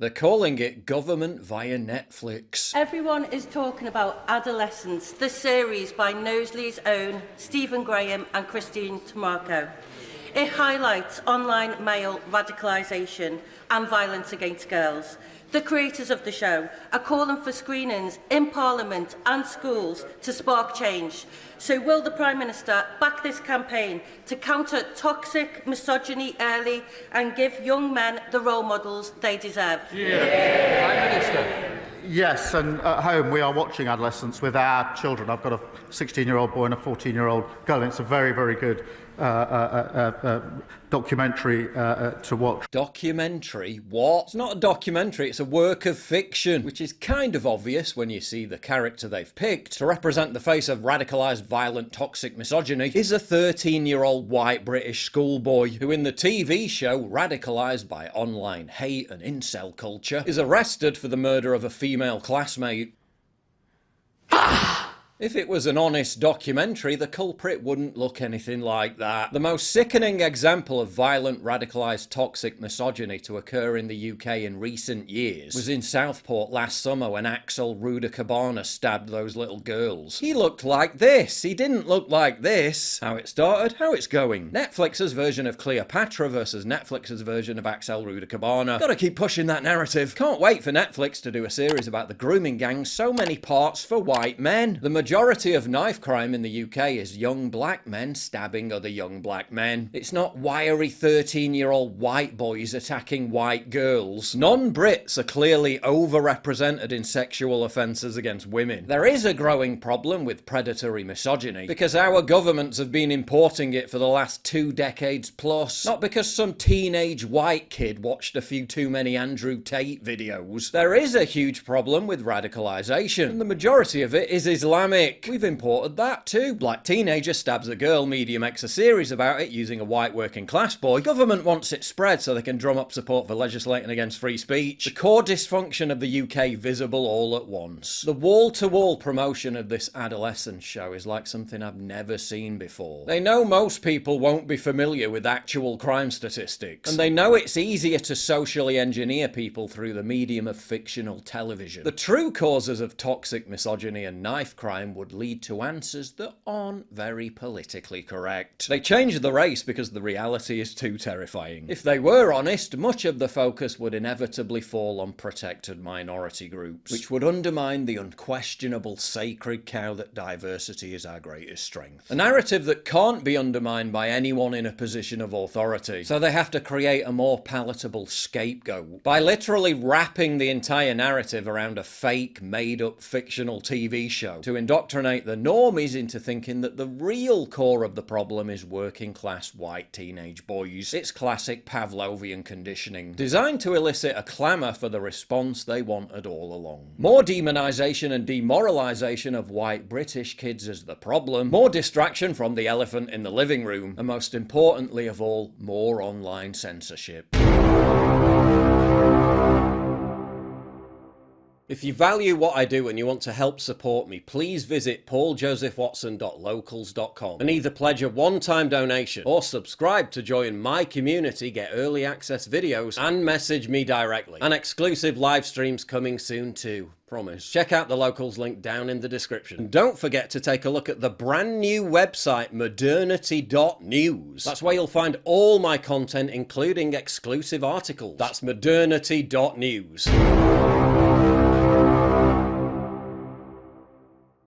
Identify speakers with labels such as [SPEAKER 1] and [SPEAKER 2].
[SPEAKER 1] They're calling it government via Netflix.
[SPEAKER 2] Everyone is talking about Adolescence, the series by Knowsley's own Stephen Graham and Christine Tamarco. It highlights online male radicalisation and violence against girls. The creators of the show are calling for screenings in Parliament and schools to spark change. So will the Prime Minister back this campaign to counter toxic misogyny early and give young men the role models they deserve?
[SPEAKER 3] Yeah. Prime Minister.
[SPEAKER 4] Yes, and at home we are watching Adolescence with our children. I've got a 16-year-old boy and a 14-year-old girl, and it's a very, very good documentary to watch.
[SPEAKER 1] Documentary? What? It's not a documentary, it's a work of fiction, which is kind of obvious when you see the character they've picked to represent the face of radicalised, violent, toxic misogyny is a 13-year-old white British schoolboy who in the TV show, radicalised by online hate and incel culture, is arrested for the murder of a female classmate. If it was an honest documentary, the culprit wouldn't look anything like that. The most sickening example of violent, radicalised, toxic misogyny to occur in the UK in recent years was in Southport last summer when Axel Rudakabana stabbed those little girls. He looked like this. He didn't look like this. How it started, how it's going. Netflix's version of Cleopatra versus Netflix's version of Axel Rudakabana. Gotta keep pushing that narrative. Can't wait for Netflix to do a series about the grooming gang, so many parts for white men. The majority of knife crime in the UK is young black men stabbing other young black men. It's not wiry 13-year-old white boys attacking white girls. Non-Brits are clearly overrepresented in sexual offences against women. There is a growing problem with predatory misogyny because our governments have been importing it for the last 2 decades plus. Not because some teenage white kid watched a few too many Andrew Tate videos. There is a huge problem with radicalisation, and the majority of it is Islamic. We've imported that too. Black teenager stabs a girl, media makes a series about it using a white working class boy. Government wants it spread so they can drum up support for legislating against free speech. The core dysfunction of the UK visible all at once. The wall-to-wall promotion of this Adolescence show is like something I've never seen before. They know most people won't be familiar with actual crime statistics, and they know it's easier to socially engineer people through the medium of fictional television. The true causes of toxic misogyny and knife crime would lead to answers that aren't very politically correct. They change the race because the reality is too terrifying. If they were honest, much of the focus would inevitably fall on protected minority groups, which would undermine the unquestionable sacred cow that diversity is our greatest strength. A narrative that can't be undermined by anyone in a position of authority, so they have to create a more palatable scapegoat by literally wrapping the entire narrative around a fake, made-up fictional TV show to indoctrinate the normies into thinking that the real core of the problem is working class white teenage boys. It's classic Pavlovian conditioning, designed to elicit a clamour for the response they wanted all along. More demonisation and demoralisation of white British kids is the problem, more distraction from the elephant in the living room, and most importantly of all, more online censorship. If you value what I do and you want to help support me, please visit pauljosephwatson.locals.com and either pledge a one-time donation or subscribe to join my community, get early access videos, and message me directly. And exclusive live streams coming soon too. Promise. Check out the Locals link down in the description. And don't forget to take a look at the brand new website modernity.news. That's where you'll find all my content, including exclusive articles. That's modernity.news.